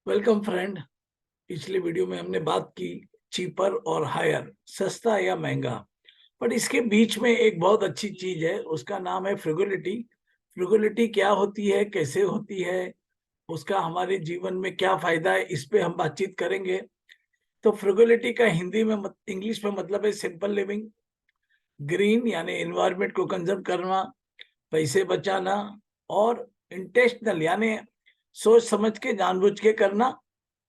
Welcome friend. पिछली video में हमने बात की चीपर और हायर, सस्ता या महंगा। पर इसके बीच में एक बहुत अच्छी चीज है, उसका नाम है फ्रुगलिटी। फ्रुगलिटी क्या होती है, कैसे होती है, उसका हमारे जीवन में क्या फायदा है, इस पे हम बातचीत करेंगे। तो फ्रुगलिटी का हिंदी में इंग्लिश में मतलब है सिंपल लिविंग। ग्रीन यानी एनवायरमेंट को कंजर्व करना, पैसे बचाना, और इंटेंशनल यानी सोच समझ के जानबूझ के करना,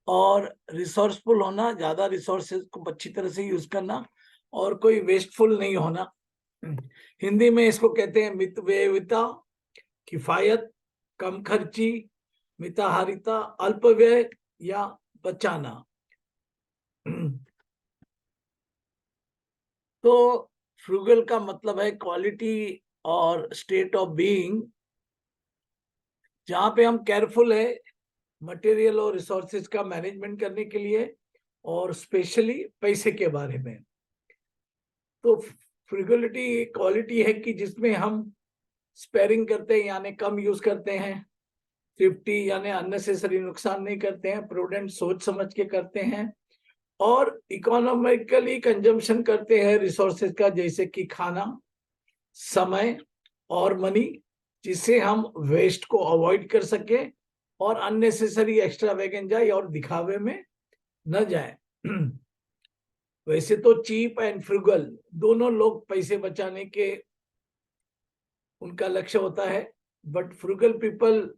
और रिसोर्सफुल होना, ज्यादा रिसोर्सेज को अच्छी तरह से यूज करना, और कोई वेस्टफुल नहीं होना। हिंदी में इसको कहते हैं मितव्ययिता, किफायत, कम खर्ची, मिताहारिता, अल्प व्यय या बचाना। तो फ्रूगल का मतलब है क्वालिटी और स्टेट ऑफ बीइंग, जहां पे हम केयरफुल है मटेरियल और रिसोर्सेज का मैनेजमेंट करने के लिए, और स्पेशली पैसे के बारे में। तो फ्रिगलिटी क्वालिटी है कि जिसमें हम स्पेयरिंग करते हैं यानी कम यूज करते हैं, थ्रिफ्टी यानी अननेसेसरी नुकसान नहीं करते हैं, प्रूडेंट सोच समझ के करते हैं, और इकोनॉमिकली कंजम्पशन करते हैं रिसोर्सेज का, जैसे कि खाना, समय और मनी, जिससे हम वेस्ट को अवॉइड कर सके और अननेसेसरी एक्स्ट्रा वैगेंजा और दिखावे में न जाए। वैसे तो चीप एंड फ्रुगल दोनों लोग पैसे बचाने के उनका लक्ष्य होता है, बट फ्रुगल पीपल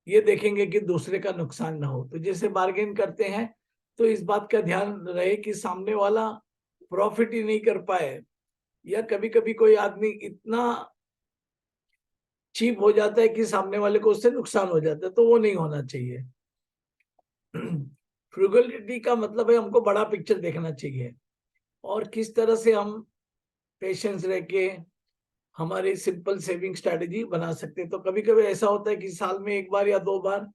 ये देखेंगे कि दूसरे का नुकसान ना हो। तो जैसे बार्गेन करते हैं तो इस बात का ध्यान रहे कि सामने वाला प्रॉफिट ही नहीं कर पाए, या कभी कभी कोई आदमी इतना चीप हो जाता है कि सामने वाले को उससे नुकसान हो जाता है, तो वो नहीं होना चाहिए। फ्रुगलिटी का मतलब है हमको बड़ा पिक्चर देखना चाहिए, और किस तरह से हम पेशेंस रह के हमारी सिंपल सेविंग स्ट्रेटेजी बना सकते हैं। तो कभी कभी ऐसा होता है कि साल में एक बार या दो बार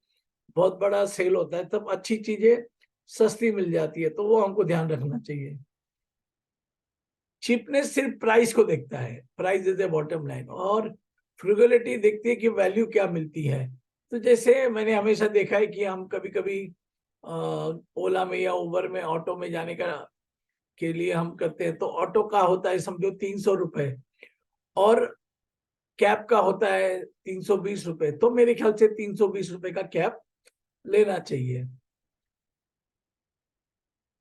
बहुत बड़ा सेल होता है, तब अच्छी चीजें सस्ती मिल जाती है, तो वो हमको ध्यान रखना चाहिए। चीपनेस सिर्फ प्राइस को देखता है, price is a bottom line, और फ्रुगलिटी देखती है कि वैल्यू क्या मिलती है। तो जैसे मैंने हमेशा देखा है कि हम कभी कभी ओला में या उबर में ऑटो में जाने का के लिए हम करते हैं, तो ऑटो का होता है समझो 300 रुपए, और कैब का होता है 320 रुपए। तो मेरे ख्याल से 320 रुपए का कैब लेना चाहिए।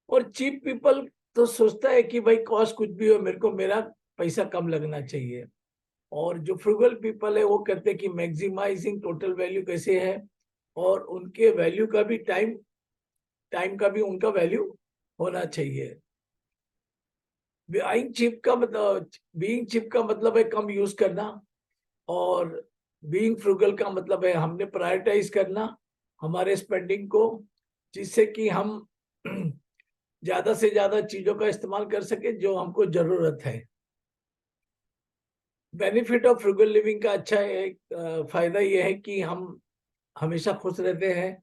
और चीप पीपल तो सोचता है कि भाई कॉस्ट कुछ भी हो, मेरे को मेरा पैसा कम लगना चाहिए। और जो फ्रुगल पीपल है वो कहते हैं कि मैक्सिमाइजिंग टोटल वैल्यू कैसे है, और उनके वैल्यू का भी टाइम टाइम का भी उनका वैल्यू होना चाहिए। बीइंग चिप का मतलब है कम यूज करना, और बीइंग फ्रुगल का मतलब है हमने प्रायोरिटाइज करना हमारे स्पेंडिंग को, जिससे कि हम ज्यादा से ज्यादा चीजों का इस्तेमाल कर सके जो हमको जरूरत है। बेनिफिट ऑफ फ्रुगल लिविंग का अच्छा एक फायदा यह है कि हम हमेशा खुश रहते हैं,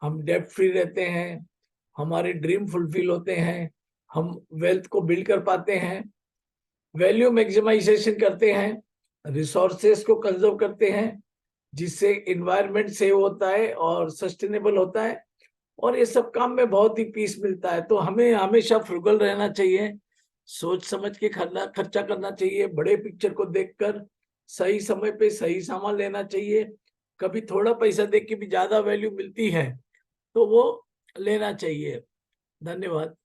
हम डेब्ट फ्री रहते हैं, हमारे ड्रीम फुलफिल होते हैं, हम वेल्थ को बिल्ड कर पाते हैं, वैल्यू मैक्सिमाइजेशन करते हैं, रिसोर्सेस को कंजर्व करते हैं, जिससे इन्वायरमेंट सेव होता है और सस्टेनेबल होता है, और ये सब काम में बहुत ही पीस मिलता है। तो हमें हमेशा फ्रुगल रहना चाहिए, सोच समझ के खर्चा करना चाहिए, बड़े पिक्चर को देखकर सही समय पे सही सामान लेना चाहिए। कभी थोड़ा पैसा देख के भी ज्यादा वैल्यू मिलती है तो वो लेना चाहिए। धन्यवाद।